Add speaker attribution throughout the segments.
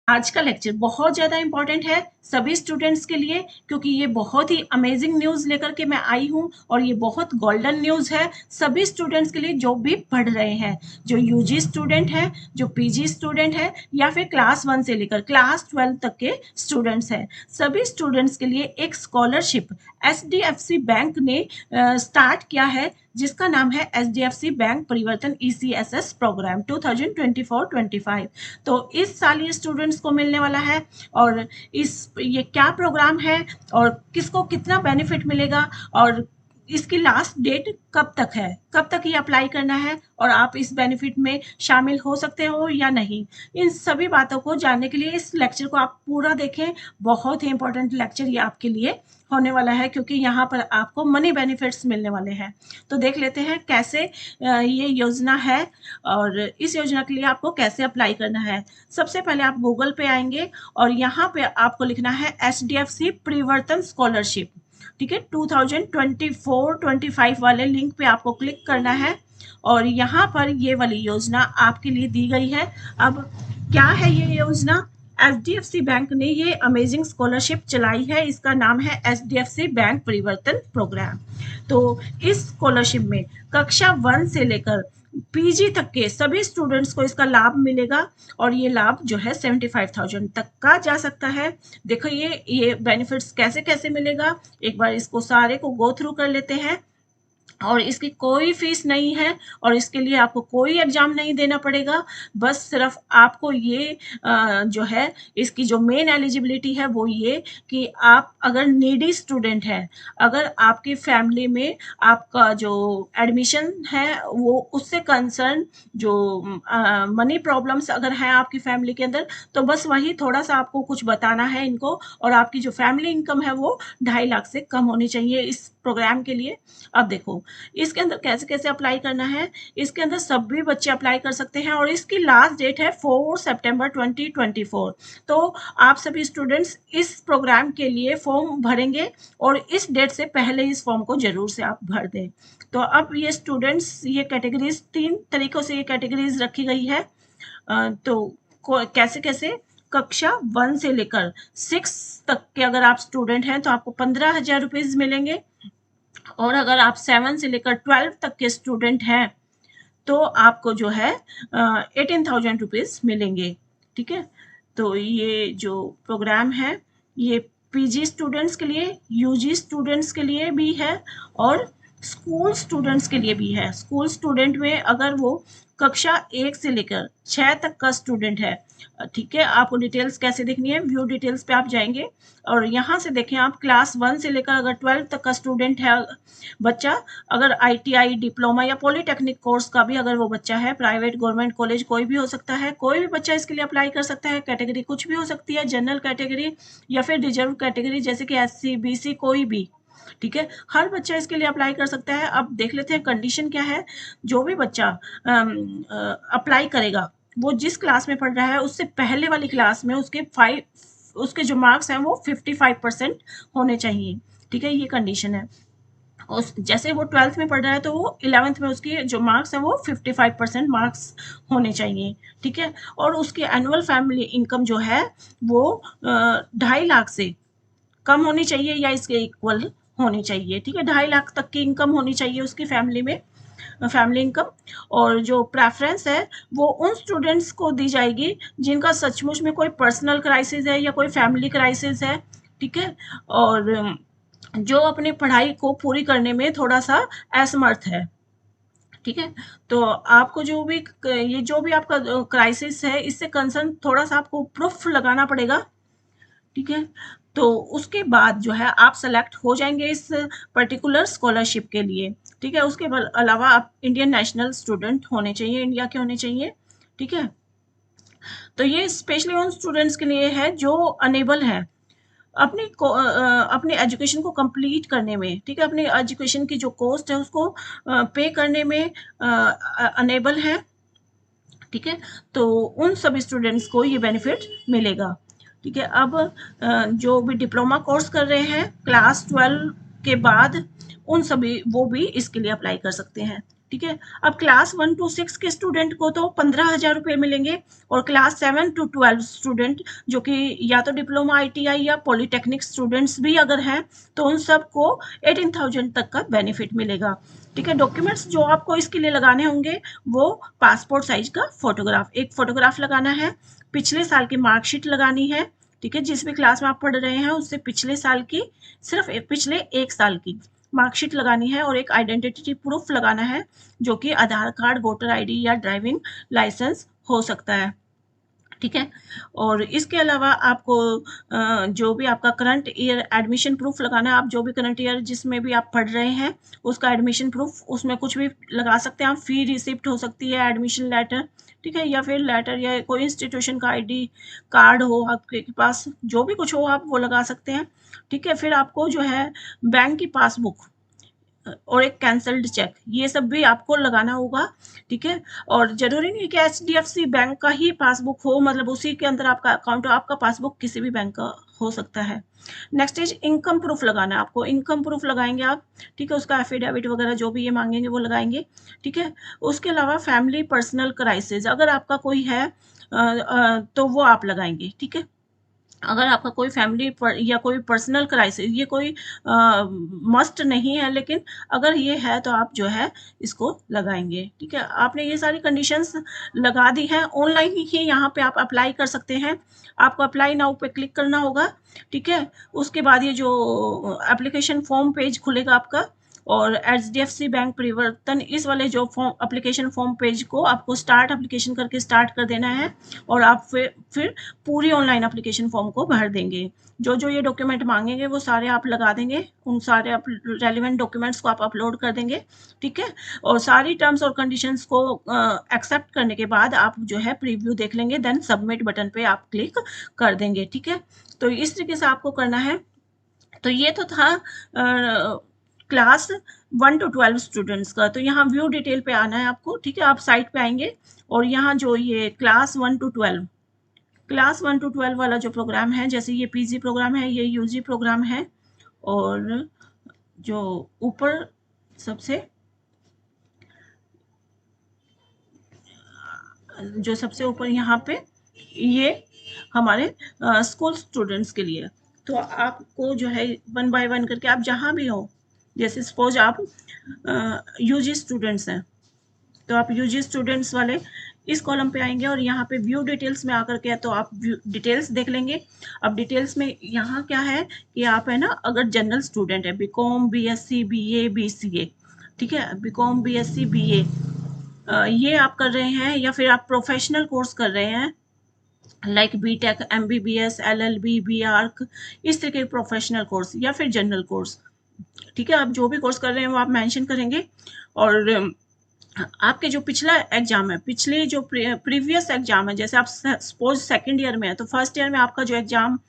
Speaker 1: आज का लेक्चर बहुत ज़्यादा इम्पोर्टेंट है सभी स्टूडेंट्स के लिए, क्योंकि ये बहुत ही अमेजिंग न्यूज़ लेकर के मैं आई हूँ और ये बहुत गोल्डन न्यूज़ है सभी स्टूडेंट्स के लिए जो भी पढ़ रहे हैं, जो यूजी स्टूडेंट है, जो पीजी स्टूडेंट है, या फिर क्लास 1 से लेकर क्लास 12 तक के स्टूडेंट्स हैं। सभी स्टूडेंट्स के लिए एक स्कॉलरशिप एचडीएफसी बैंक ने स्टार्ट किया है, जिसका नाम है एचडीएफसी बैंक परिवर्तन ईसीएसएस प्रोग्राम 2024-25। तो इस साल ये स्टूडेंट्स को मिलने वाला है। और ये क्या प्रोग्राम है और किसको कितना बेनिफिट मिलेगा और इसकी लास्ट डेट कब तक है, कब तक ये अप्लाई करना है और आप इस बेनिफिट में शामिल हो सकते हो या नहीं, इन सभी बातों को जानने के लिए इस लेक्चर को आप पूरा देखें। बहुत ही इंपॉर्टेंट लेक्चर ये आपके लिए होने वाला है, क्योंकि यहाँ पर आपको मनी बेनिफिट्स मिलने वाले हैं। तो देख लेते हैं कैसे ये योजना है और इस योजना के लिए आपको कैसे अप्लाई करना है। सबसे पहले आप गूगल पे आएंगे और यहाँ पे आपको लिखना है एचडीएफसी परिवर्तन स्कॉलरशिप। ठीक है, 2024-25 वाले लिंक पे आपको क्लिक करना है और यहाँ पर ये वाली योजना आपके लिए दी गई है। अब क्या है ये योजना? एचडीएफसी बैंक ने ये अमेजिंग स्कॉलरशिप चलाई है, इसका नाम है एचडीएफसी बैंक परिवर्तन प्रोग्राम। तो इस स्कॉलरशिप में कक्षा 1 से लेकर पीजी तक के सभी स्टूडेंट्स को इसका लाभ मिलेगा और ये लाभ जो है 75,000 तक का जा सकता है। देखो ये बेनिफिट्स कैसे कैसे मिलेगा, एक बार इसको सारे को गो थ्रू कर लेते हैं। और इसकी कोई फीस नहीं है और इसके लिए आपको कोई एग्जाम नहीं देना पड़ेगा। बस सिर्फ आपको ये जो है इसकी जो मेन एलिजिबिलिटी है वो ये कि आप अगर नीडी स्टूडेंट हैं, अगर आपकी फैमिली में आपका जो एडमिशन है वो उससे कंसर्न जो मनी प्रॉब्लम्स अगर हैं आपकी फैमिली के अंदर, तो बस वही थोड़ा सा आपको कुछ बताना है इनको। और आपकी जो फैमिली इनकम है वो 2.5 लाख से कम होनी चाहिए इस प्रोग्राम के लिए। अब देखो इसके अंदर कैसे कैसे अप्लाई करना है। इसके अंदर सभी बच्चे अप्लाई कर सकते हैं और इसकी लास्ट डेट है 4 सितंबर 2024। तो आप सभी स्टूडेंट्स इस प्रोग्राम के लिए फॉर्म भरेंगे और इस डेट से पहले इस फॉर्म को जरूर से आप भर दें। तो अब ये स्टूडेंट्स ये कैटेगरीज 3 तरीकों से ये कैटेगरीज रखी गई है। तो कैसे कैसे कक्षा 1 से लेकर 6 तक के अगर आप स्टूडेंट हैं तो आपको 15,000 रुपीज मिलेंगे और अगर आप 7 से लेकर 12 तक के स्टूडेंट हैं तो आपको जो है 18,000 रुपीज मिलेंगे। ठीक है, तो ये जो प्रोग्राम है ये पीजी स्टूडेंट्स के लिए, यूजी स्टूडेंट्स के लिए भी है और स्कूल स्टूडेंट्स के लिए भी है। स्कूल स्टूडेंट में अगर वो कक्षा 1 से लेकर 6 तक का स्टूडेंट है, ठीक है, आपको डिटेल्स कैसे देखनी है, व्यू डिटेल्स पे आप जाएंगे और यहाँ से देखें आप क्लास 1 से लेकर अगर 12 तक का स्टूडेंट है बच्चा, अगर आईटीआई डिप्लोमा या पॉलीटेक्निक कोर्स का भी अगर वो बच्चा है, प्राइवेट गवर्नमेंट कॉलेज कोई भी हो सकता है, कोई भी बच्चा इसके लिए अप्लाई कर सकता है। कैटेगरी कुछ भी हो सकती है, जनरल कैटेगरी या फिर रिजर्व कैटेगरी जैसे कि एससी बीसी कोई भी। ठीक है, हर बच्चा इसके लिए अप्लाई कर सकता है। अब देख लेते हैं कंडीशन क्या है। जो भी बच्चा अप्लाई करेगा वो जिस क्लास में पढ़ रहा है उससे पहले वाली क्लास में उसके जो मार्क्स हैं वो 55% होने चाहिए। ठीक है, ये कंडीशन है। और जैसे वो 12th में पढ़ रहा है तो वो 11th में उसकी जो मार्क्स हैं वो 55% मार्क्स होने चाहिए। ठीक है, और उसकी एनुअल फैमिली इनकम जो है वो 2.5 लाख से कम होनी चाहिए या इसके इक्वल होनी चाहिए। ठीक है, 2.5 लाख तक की इनकम होनी चाहिए उसकी फैमिली में, फैमिली इनकम। और जो प्रेफरेंस है वो उन स्टूडेंट्स को दी जाएगी जिनका सचमुच में कोई पर्सनल क्राइसिस है या कोई फैमिली क्राइसिस है। ठीक है, और जो अपनी पढ़ाई को पूरी करने में थोड़ा सा असमर्थ है। ठीक है, तो आपको जो भी आपका क्राइसिस है इससे कंसर्न थोड़ा सा आपको प्रूफ लगाना पड़ेगा। ठीक है, तो उसके बाद जो है आप सेलेक्ट हो जाएंगे इस पर्टिकुलर स्कॉलरशिप के लिए। ठीक है, उसके अलावा आप इंडियन नेशनल स्टूडेंट होने चाहिए, इंडिया के होने चाहिए। ठीक है, तो ये स्पेशली उन स्टूडेंट्स के लिए है जो अनेबल है अपनी एजुकेशन को कंप्लीट करने में। ठीक है, अपनी एजुकेशन की जो कॉस्ट है उसको पे करने में अनेबल है। ठीक है, तो उन सभी स्टूडेंट्स को ये बेनिफिट मिलेगा। ठीक है, अब जो भी डिप्लोमा कोर्स कर रहे हैं क्लास 12 के बाद उन सभी वो भी इसके लिए अप्लाई कर सकते हैं। ठीक है। अब क्लास 1 to 6 के स्टूडेंट को तो 15,000 रुपये मिलेंगे, और क्लास 7 to 12 स्टूडेंट जो कि या तो डिप्लोमा ITI या पॉलिटेक्निक स्टूडेंट्स भी अगर हैं तो उन सबको 18,000 तक का बेनिफिट मिलेगा। ठीक है। डॉक्यूमेंट्स जो आपको इसके लिए लगाने होंगे वो पासपोर्ट साइज का फोटोग्राफ, एक फोटोग्राफ लगाना है, पिछले साल की मार्कशीट लगानी है। ठीक है। जिस भी क्लास में आप पढ़ रहे हैं उससे पिछले साल की, सिर्फ पिछले 1 साल की मार्कशीट लगानी है, और एक आइडेंटिटी प्रूफ लगाना है जो कि आधार कार्ड, वोटर ID या ड्राइविंग लाइसेंस हो सकता है। ठीक है। और इसके अलावा आपको जो भी आपका करंट ईयर एडमिशन प्रूफ लगाना है, आप जो भी करंट ईयर जिसमें भी आप पढ़ रहे हैं उसका एडमिशन प्रूफ, उसमें कुछ भी लगा सकते हैं आप। फी रिसिप्ट हो सकती है, एडमिशन लेटर, ठीक है, या फिर लेटर या कोई इंस्टीट्यूशन का ID कार्ड हो आपके पास, जो भी कुछ हो आप वो लगा सकते हैं। ठीक है। फिर आपको जो है बैंक की पासबुक और एक कैंसल्ड चेक, ये सब भी आपको लगाना होगा। ठीक है। और जरूरी नहीं कि HDFC बैंक का ही पासबुक हो, मतलब उसी के अंदर आपका अकाउंट हो, आपका पासबुक किसी भी बैंक का हो सकता है। नेक्स्ट इज इनकम प्रूफ लगाना है आपको, इनकम प्रूफ लगाएंगे आप। ठीक है। उसका एफिडेविट वगैरह जो भी ये मांगेंगे वो लगाएंगे। ठीक है। उसके अलावा फैमिली पर्सनल क्राइसिस अगर आपका कोई है तो वो आप लगाएंगे। ठीक है। अगर आपका कोई फैमिली या कोई पर्सनल क्राइसिस, ये कोई मस्ट नहीं है, लेकिन अगर ये है तो आप जो है इसको लगाएंगे। ठीक है। आपने ये सारी कंडीशंस लगा दी है, ऑनलाइन ही यहाँ पे आप अप्लाई कर सकते हैं। आपको अप्लाई नाउ पे क्लिक करना होगा। ठीक है। उसके बाद ये जो एप्लीकेशन फॉर्म पेज खुलेगा आपका, और HDFC बैंक परिवर्तन, इस वाले जो फॉर्म एप्लीकेशन फॉर्म पेज को आपको स्टार्ट एप्लीकेशन करके स्टार्ट कर देना है, और आप फिर पूरी ऑनलाइन एप्लीकेशन फॉर्म को भर देंगे। जो जो ये डॉक्यूमेंट मांगेंगे वो सारे आप लगा देंगे, उन सारे रेलिवेंट डॉक्यूमेंट्स को आप अपलोड कर देंगे। ठीक है। और सारी टर्म्स और कंडीशंस को एक्सेप्ट करने के बाद आप जो है प्रीव्यू देख लेंगे, देन सबमिट बटन पे आप क्लिक कर देंगे। ठीक है। तो इस तरीके से आपको करना है। तो ये तो था क्लास 1 to 12 स्टूडेंट्स का। तो यहाँ व्यू डिटेल पे आना है आपको। ठीक है। आप साइट पे आएंगे और यहाँ जो ये क्लास 1 to 12, क्लास 1 to 12 वाला जो प्रोग्राम है, जैसे ये PG प्रोग्राम है, ये UG प्रोग्राम है, और जो ऊपर सबसे ऊपर यहाँ पे ये हमारे स्कूल स्टूडेंट्स के लिए। तो आपको जो है 1 by 1 करके आप जहाँ भी हो, जैसे सपोज आप UG स्टूडेंट्स हैं तो आप UG स्टूडेंट्स वाले इस कॉलम पे आएंगे, और यहाँ पे व्यू डिटेल्स में आकर के तो आप डिटेल्स देख लेंगे। अब डिटेल्स में यहाँ क्या है कि आप है ना, अगर जनरल स्टूडेंट है, BCom BSc BA BCA, ठीक है, BCom BSc BA ये आप कर रहे हैं, या फिर आप प्रोफेशनल कोर्स कर रहे हैं like BTech MBBS LLB BArch, इस तरह के प्रोफेशनल कोर्स या फिर जनरल कोर्स। ठीक है। आप जो भी कोर्स कर रहे हैं वो आप मेंशन करेंगे। और आपके जो पिछला एग्जाम है, पिछले जो प्रीवियस एग्जाम है, जैसे आप सपोज सेकेंड ईयर में है तो फर्स्ट ईयर में आपका जो एग्जाम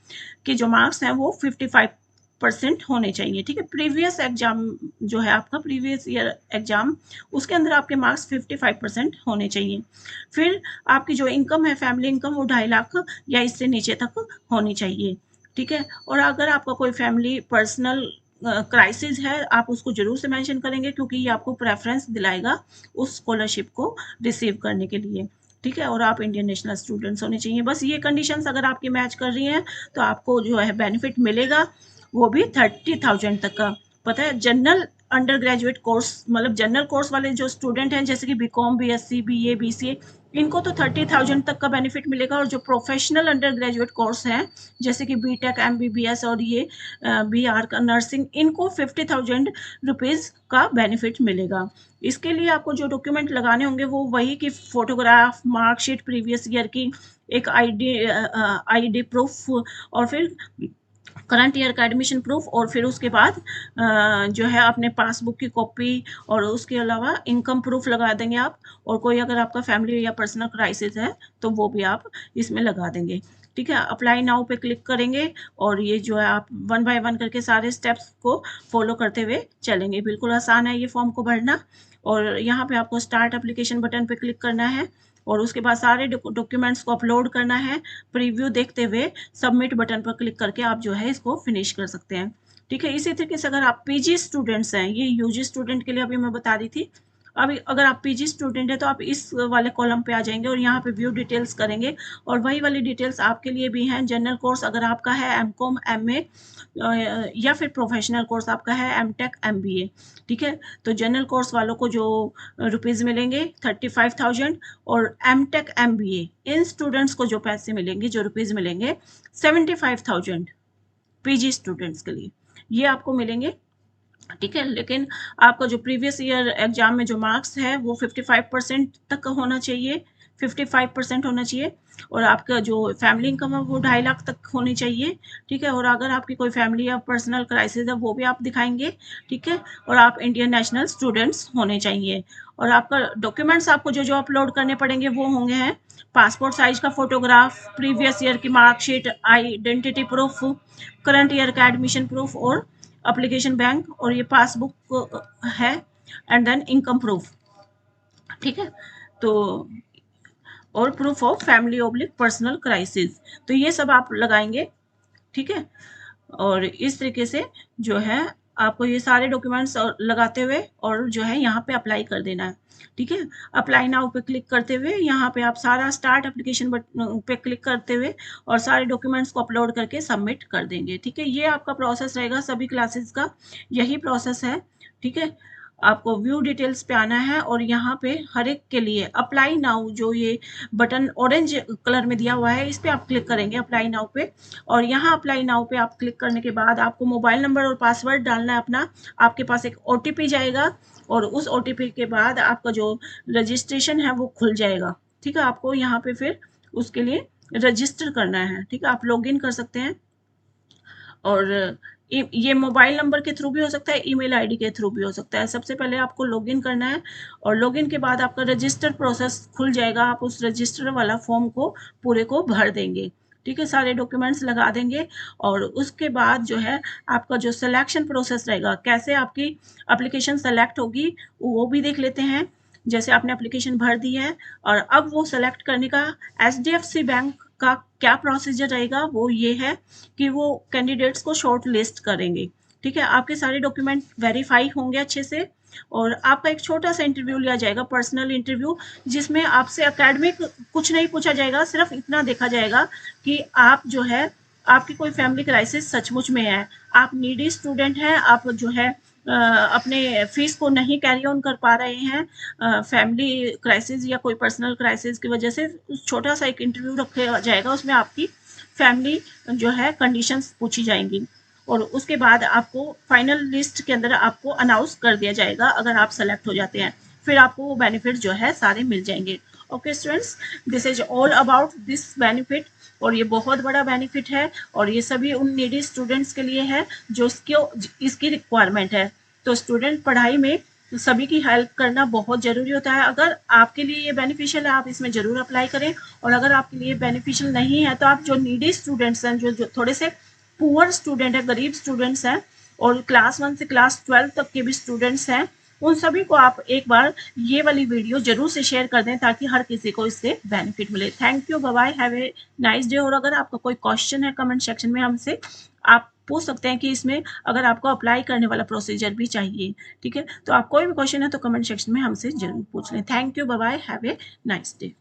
Speaker 1: के जो मार्क्स हैं वो 55% होने चाहिए। ठीक है। प्रीवियस एग्जाम जो है आपका, प्रीवियस ईयर एग्जाम, उसके अंदर आपके मार्क्स 55% होने चाहिए। फिर आपकी जो इनकम है, फैमिली इनकम, वो 2.5 लाख या इससे नीचे तक होनी चाहिए। ठीक है। और अगर आपका कोई फैमिली पर्सनल क्राइसिस है, आप उसको जरूर से मेंशन करेंगे, क्योंकि ये आपको प्रेफरेंस दिलाएगा उस स्कॉलरशिप को रिसीव करने के लिए। ठीक है। और आप इंडियन नेशनल स्टूडेंट्स होने चाहिए। बस ये कंडीशंस अगर आपकी मैच कर रही हैं तो आपको जो है बेनिफिट मिलेगा, वो भी 30,000 तक का। पता है, जनरल अंडर ग्रेजुएट कोर्स, मतलब जनरल कोर्स वाले जो स्टूडेंट हैं, जैसे कि BCom BSc BA BCA, इनको तो 30,000 तक का बेनिफिट मिलेगा। और जो प्रोफेशनल अंडर ग्रेजुएट कोर्स हैं, जैसे कि BTech MBBS और ये BArch का नर्सिंग, इनको 50,000 रुपीज़ का बेनिफिट मिलेगा। इसके लिए आपको जो डॉक्यूमेंट लगाने होंगे वो वही कि फोटोग्राफ, मार्कशीट प्रीवियस ईयर की, एक ID प्रूफ, और फिर करंट ईयर का एडमिशन प्रूफ, और फिर उसके बाद जो है अपने पासबुक की कॉपी, और उसके अलावा इनकम प्रूफ लगा देंगे आप। और कोई अगर आपका फैमिली या पर्सनल क्राइसिस है तो वो भी आप इसमें लगा देंगे। ठीक है। अप्लाई नाउ पे क्लिक करेंगे, और ये जो है आप 1 by 1 करके सारे स्टेप्स को फॉलो करते हुए चलेंगे। बिल्कुल आसान है ये फॉर्म को भरना। और यहाँ पे आपको स्टार्ट एप्लीकेशन बटन पे क्लिक करना है, और उसके बाद सारे डॉक्यूमेंट्स को अपलोड करना है। प्रीव्यू देखते हुए सबमिट बटन पर क्लिक करके आप जो है इसको फिनिश कर सकते हैं। ठीक है। इसी तरीके से अगर आप PG स्टूडेंट्स हैं, ये UG स्टूडेंट के लिए अभी मैं बता रही थी, अभी अगर आप पीजी स्टूडेंट है तो आप इस वाले कॉलम पे आ जाएंगे और यहाँ पे व्यू डिटेल्स करेंगे और वही वाली डिटेल्स आपके लिए भी हैं। जनरल कोर्स अगर आपका है एमकॉम एमए या फिर प्रोफेशनल कोर्स आपका है एमटेक एमबीए, ठीक है। तो जनरल कोर्स वालों को जो रुपीज़ मिलेंगे 35,000 और एमटेक एमबीए इन स्टूडेंट्स को जो पैसे मिलेंगे, जो रुपीज़ मिलेंगे 75,000 पीजी स्टूडेंट्स के लिए ये आपको मिलेंगे, ठीक है। लेकिन आपका जो प्रीवियस ईयर एग्जाम में जो मार्क्स है वो 55% तक होना चाहिए, 55% होना चाहिए और आपका जो फैमिली इनकम है वो 2.5 लाख तक होनी चाहिए, ठीक है। और अगर आपकी कोई फैमिली या पर्सनल क्राइसिस है वो भी आप दिखाएंगे, ठीक है। और आप इंडियन नेशनल स्टूडेंट्स होने चाहिए और आपका डॉक्यूमेंट्स आपको जो जो अपलोड करने पड़ेंगे वो होंगे हैं पासपोर्ट साइज का फोटोग्राफ, प्रीवियस ईयर की marksheet, identity proof, current year का एडमिशन प्रूफ और एप्लीकेशन बैंक और ये पासबुक है एंड देन इनकम प्रूफ, ठीक है। तो और proof of family oblique personal crisis, तो ये सब आप लगाएंगे, ठीक है। और इस तरीके से जो है आपको ये सारे डॉक्यूमेंट्स लगाते हुए और जो है यहाँ पे अप्लाई कर देना है, ठीक है। अप्लाई नाउ पे क्लिक करते हुए यहाँ पे आप सारा स्टार्ट एप्लीकेशन बटन पे क्लिक करते हुए और सारे डॉक्यूमेंट्स को अपलोड करके सबमिट कर देंगे, ठीक है। ये आपका प्रोसेस रहेगा सभी क्लासेस का, यही प्रोसेस है, ठीक है। आपको व्यू डिटेल्स पे आना है और यहाँ पे हर एक के लिए अप्लाई नाउ जो ये बटन ऑरेंज कलर में दिया हुआ है इस पे आप क्लिक करेंगे अप्लाई नाउ पे और यहाँ अप्लाई नाउ पे आप क्लिक करने के बाद आपको मोबाइल नंबर और पासवर्ड डालना है अपना। आपके पास एक ओटीपी जाएगा और उस ओटीपी के बाद आपका जो रजिस्ट्रेशन है वो खुल जाएगा, ठीक है। आपको यहाँ पे फिर उसके लिए रजिस्टर करना है, ठीक है। आप लॉग इन कर सकते हैं और ये मोबाइल नंबर के थ्रू भी हो सकता है, ईमेल आईडी के थ्रू भी हो सकता है। सबसे पहले आपको लॉगिन करना है और लॉगिन के बाद आपका रजिस्टर प्रोसेस खुल जाएगा। आप उस रजिस्टर वाला फॉर्म को पूरे को भर देंगे, ठीक है। सारे डॉक्यूमेंट्स लगा देंगे और उसके बाद जो है आपका जो सिलेक्शन प्रोसेस रहेगा, कैसे आपकी एप्लीकेशन सेलेक्ट होगी वो भी देख लेते हैं। जैसे आपने एप्लीकेशन भर दी है और अब वो सेलेक्ट करने का एचडीएफसी बैंक का क्या प्रोसीजर रहेगा वो ये है कि वो कैंडिडेट्स को शॉर्ट लिस्ट करेंगे, ठीक है। आपके सारे डॉक्यूमेंट वेरीफाई होंगे अच्छे से और आपका एक छोटा सा इंटरव्यू लिया जाएगा, पर्सनल इंटरव्यू, जिसमें आपसे एकेडमिक कुछ नहीं पूछा जाएगा, सिर्फ इतना देखा जाएगा कि आप जो है आपकी कोई फैमिली क्राइसिस सचमुच में है, आप नीडी स्टूडेंट हैं, आप जो है अपने फीस को नहीं कैरी ऑन कर पा रहे हैं फैमिली क्राइसिस या कोई पर्सनल क्राइसिस की वजह से। छोटा सा एक इंटरव्यू रखा जाएगा, उसमें आपकी फैमिली जो है कंडीशंस पूछी जाएंगी और उसके बाद आपको फाइनल लिस्ट के अंदर आपको अनाउंस कर दिया जाएगा। अगर आप सेलेक्ट हो जाते हैं फिर आपको वो बेनिफिट जो है सारे मिल जाएंगे। Okay students, this is all about this benefit और ये बहुत बड़ा बेनिफिट है और ये सभी उन नीडी स्टूडेंट्स के लिए है जो इसकी रिक्वायरमेंट है। तो स्टूडेंट पढ़ाई में सभी की हेल्प करना बहुत ज़रूरी होता है। अगर आपके लिए ये बेनिफिशियल है आप इसमें ज़रूर अप्लाई करें और अगर आपके लिए बेनिफिशियल नहीं है तो आप जो नीडी स्टूडेंट्स हैं, जो थोड़े से पुअर स्टूडेंट है, गरीब स्टूडेंट्स हैं और क्लास 1 से क्लास 12 तक के भी स्टूडेंट्स हैं, उन सभी को आप एक बार ये वाली वीडियो जरूर से शेयर कर दें ताकि हर किसी को इससे बेनिफिट मिले। Thank you, bye bye, have a nice day. और अगर आपका कोई क्वेश्चन है कमेंट सेक्शन में हमसे आप पूछ सकते हैं कि इसमें अगर आपको अप्लाई करने वाला प्रोसीजर भी चाहिए, ठीक है। तो आप कोई भी क्वेश्चन है तो कमेंट सेक्शन में हमसे जरूर पूछ लें। Thank you, bye bye, have a nice day.